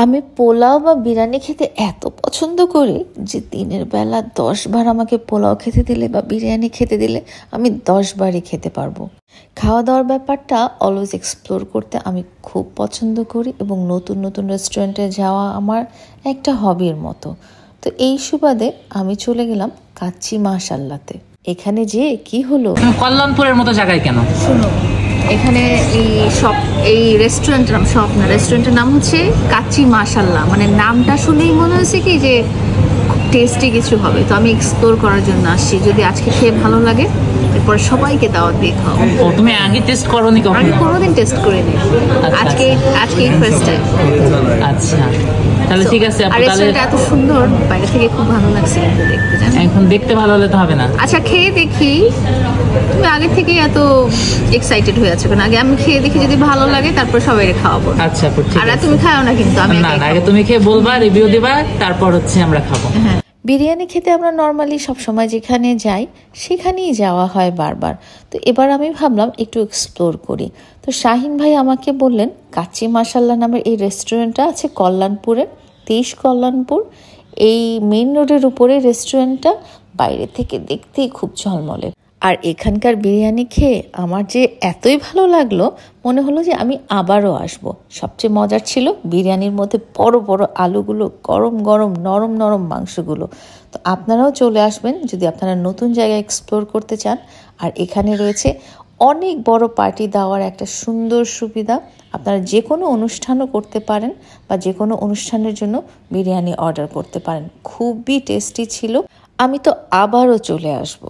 আমি পোলাও বা বিরিয়ানি খেতে এত পছন্দ করি যে দিনের বেলা 10 বার আমাকে পোলাও খেতে দিলে বা বিরিয়ানি খেতে দিলে আমি 10 বারই খেতে পারবো। খাওয়া দাওয়ার ব্যাপারটা অলওয়েজ এক্সপ্লোর করতে আমি খুব পছন্দ করি এবং নতুন নতুন রেস্টুরেন্টে যাওয়া আমার একটা হবির মতো। তো এই সুবাদে আমি চলে গেলাম কাচ্চি মাশাল্লাতে। এখানে যে কি হলো, কল্যাণপুরের মতো জায়গায় কেন? শুনো, এখানে এই রেস্টুরেন্টের নাম হচ্ছে কাচ্চি মাশাল্লাহ। মানে নামটা শুনেই মনে হচ্ছে কি যে টেস্টি কিছু হবে। তো আমি এক্সপ্লোর করার জন্য আসছি, যদি আজকে খেয়ে ভালো লাগে এরপর সবাইকে দাওয়াত দিয়ে খাওয়াবো। তুমি আগে টেস্ট করোনি কখনো? আমি কোনোদিন টেস্ট করিনি, আজকে ফার্স্ট টাইম। আচ্ছা, তাহলে ঠিক আছে। আর রেস্টুরেন্টটা এত সুন্দর, বাইরে থেকে খুব ভালো লাগছে কিন্তু দেখতে। জানো, এখন দেখতে ভালো হলে তো হবে না। আচ্ছা খেয়ে দেখি। তুমি আগে থেকে এত এক্সাইটেড হয়ে আছো কেন? আগে আমি খেয়ে দেখি, যদি ভালো লাগে তারপর সবাই খাওয়াবো। আচ্ছা, আর তুমি খাও না কিন্তু, আমি আগে তুমি খেয়ে বলবা, রিভিউ দিবা, তারপর হচ্ছে আমরা খাবো। হ্যাঁ, বিরিয়ানি খেতে আমরা নর্মালি সবসময় যেখানে যাই সেখানেই যাওয়া হয় বারবার। তো এবার আমি ভাবলাম একটু এক্সপ্লোর করি। তো শাহিন ভাই আমাকে বললেন কাচ্চি মাশাল্লাহ নামের এই রেস্টুরেন্টটা আছে কল্যাণপুরে, 23 কল্যাণপুর। এই মেইন রোডের উপরে রেস্টুরেন্টটা, বাইরে থেকে দেখতেই খুব ঝলমলে। আর এখানকার বিরিয়ানি খেয়ে আমার যে এতই ভালো লাগলো, মনে হলো যে আমি আবারও আসব। সবচেয়ে মজার ছিল বিরিয়ানির মধ্যে বড় বড় আলুগুলো, গরম গরম নরম নরম মাংসগুলো। তো আপনারাও চলে আসবেন যদি আপনারা নতুন জায়গায় এক্সপ্লোর করতে চান। আর এখানে রয়েছে অনেক বড় পার্টি দেওয়ার একটা সুন্দর সুবিধা। আপনারা যে কোনো অনুষ্ঠানও করতে পারেন বা যে কোনো অনুষ্ঠানের জন্য বিরিয়ানি অর্ডার করতে পারেন। খুবই টেস্টি ছিল, আমি তো আবারও চলে আসবো।